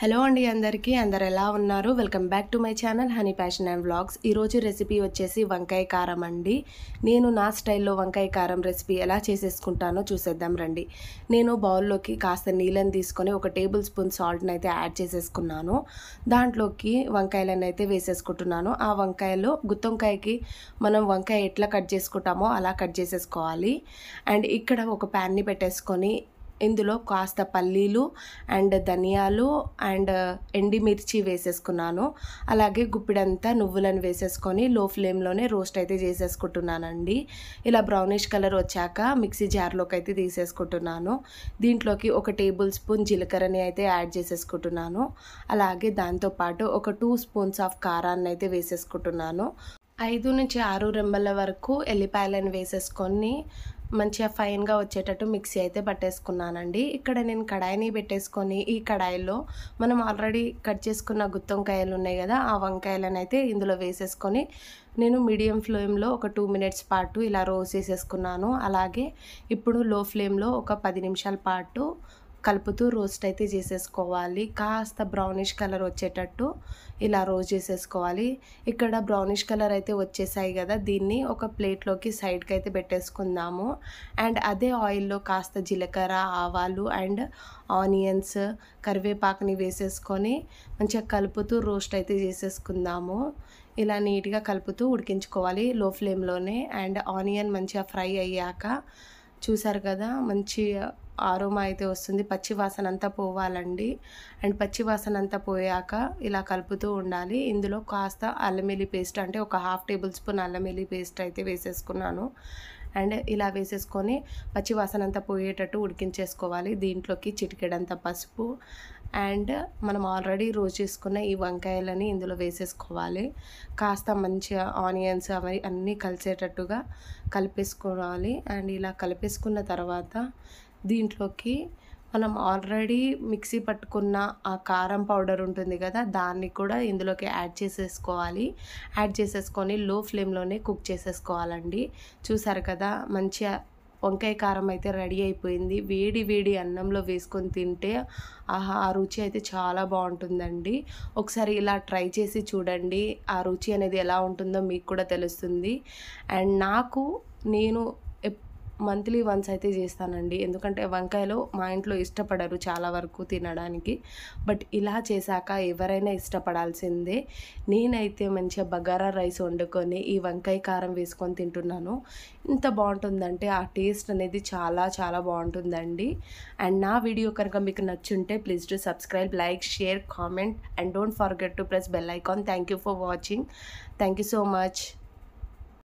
Hello అండి అందరికీ అందరు ఎలా ఉన్నారు? Welcome back to my channel honey passion and vlogs. ఈరోజు రెసిపీ వచ్చేసి వంకాయ కారం అండి. నేను నా స్టైల్లో వంకాయ కారం రెసిపీ ఎలా చేసేసుకుంటానో చూసేద్దాం రండి. నేను బౌల్లోకి కాస్త నీళ్ళని తీసుకొని 1 టేబుల్ స్పూన్ సాల్ట్ని అయితే యాడ్ చేసేసుకున్నాను. దాంట్లోకి వంకాయలను అయితే వేసేసుకుంటున్నాను. ఆ వంకాయలో గుత్తొంకాయకి మనం వంకాయ ఎట్లా కట్ చేసుకుంటామో అలా కట్ చేసేసుకోవాలి. అండ్ ఇక్కడ ఒక ప్యాన్ని పెట్టేసుకొని ఇందులో కాస్త పల్లీలు అండ్ ధనియాలు అండ్ ఎండిమిర్చి వేసేసుకున్నాను. అలాగే గుప్పిడంతా నువ్వులను వేసేసుకొని లో ఫ్లేమ్లోనే రోస్ట్ అయితే చేసేసుకుంటున్నానండి. ఇలా బ్రౌనిష్ కలర్ వచ్చాక మిక్సీ జార్లోకి అయితే తీసేసుకుంటున్నాను. దీంట్లోకి 1 టేబుల్ స్పూన్ జీలకర్రని అయితే యాడ్ చేసేసుకుంటున్నాను. అలాగే దాంతోపాటు ఒక 2 స్పూన్స్ ఆఫ్ కారాన్ని అయితే వేసేసుకుంటున్నాను. 5 నుంచి 6 రెమ్మల వరకు ఎల్లిపాయలను వేసేసుకొని మంచిగా ఫైన్గా వచ్చేటట్టు మిక్సీ అయితే పట్టేసుకున్నానండి. ఇక్కడ నేను కడాయిని పెట్టేసుకొని ఈ కడాయిలో మనం ఆల్రెడీ కట్ చేసుకున్న గుత్తొంకాయలు ఉన్నాయి కదా, ఆ వంకాయలను అయితే ఇందులో వేసేసుకొని నేను మీడియం ఫ్లేమ్లో ఒక 2 మినిట్స్ పాటు ఇలా రోస్ట్ చేసేసుకున్నాను. అలాగే ఇప్పుడు లో ఫ్లేమ్లో ఒక 10 నిమిషాల పాటు కలుపుతూ రోస్ట్ అయితే చేసేసుకోవాలి. కాస్త బ్రౌనిష్ కలర్ వచ్చేటట్టు ఇలా రోస్ట్ చేసేసుకోవాలి. ఇక్కడ బ్రౌనిష్ కలర్ అయితే వచ్చేసాయి కదా, దీన్ని ఒక ప్లేట్లోకి సైడ్కి అయితే పెట్టేసుకుందాము. అండ్ అదే ఆయిల్లో కాస్త జీలకర్ర, ఆవాలు అండ్ ఆనియన్స్, కరివేపాకుని వేసేసుకొని మంచిగా కలుపుతూ రోస్ట్ అయితే చేసేసుకుందాము. ఇలా నీట్గా కలుపుతూ ఉడికించుకోవాలి లో ఫ్లేమ్లోనే. అండ్ ఆనియన్ మంచిగా ఫ్రై అయ్యాక చూసారు కదా, మంచి ఆరోమా అయితే వస్తుంది. పచ్చి వాసన అంతా పోవాలండి. అండ్ పచ్చి వాసన అంతా పోయాక ఇలా కలుపుతూ ఉండాలి. ఇందులో కాస్త అల్లం వెల్లుల్లి పేస్ట్ అంటే ఒక 1/2 టేబుల్ స్పూన్ అల్లం వెల్లుల్లి పేస్ట్ అయితే వేసేసుకున్నాను. అండ్ ఇలా వేసేసుకొని పచ్చి వాసన అంతా పోయేటట్టు ఉడికించేసుకోవాలి. దీంట్లోకి చిటికెడంత పసుపు అండ్ మనం ఆల్రెడీ రోస్ట్ చేసుకున్న ఈ వంకాయలని ఇందులో వేసేసుకోవాలి. కాస్త మంచిగా ఆనియన్స్ అవి అన్నీ కలిసేటట్టుగా కలిపేసుకోవాలి. అండ్ ఇలా కలిపేసుకున్న తర్వాత దీంట్లోకి మనం ఆల్రెడీ మిక్సీ పట్టుకున్న ఆ కారం పౌడర్ ఉంటుంది కదా, దాన్ని కూడా ఇందులోకి యాడ్ చేసేసుకోవాలి. యాడ్ చేసేసుకొని లో ఫ్లేమ్లోనే కుక్ చేసేసుకోవాలండి. చూసారు కదా, మంచిగా వంకాయ కారం అయితే రెడీ అయిపోయింది. వేడి వేడి అన్నంలో వేసుకొని తింటే ఆహా, ఆ రుచి అయితే చాలా బాగుంటుందండి. ఒకసారి ఇలా ట్రై చేసి చూడండి, ఆ రుచి అనేది ఎలా ఉంటుందో మీకు కూడా తెలుస్తుంది. అండ్ నేను మంత్లీ వన్స్ అయితే చేస్తానండి. ఎందుకంటే వంకాయలు మా ఇంట్లో ఇష్టపడరు చాలా వరకు తినడానికి. బట్ ఇలా చేశాక ఎవరైనా ఇష్టపడాల్సిందే. నేనైతే మంచిగా బగారా రైస్ వండుకొని ఈ వంకాయ కారం వేసుకొని తింటున్నాను. ఇంత బాగుంటుందంటే ఆ టేస్ట్ అనేది చాలా చాలా బాగుంటుందండి. అండ్ నా వీడియో కనుక మీకు నచ్చుంటే please to subscribe, like, share, comment and don't forget to press bell icon. Thank you for watching. Thank you so much.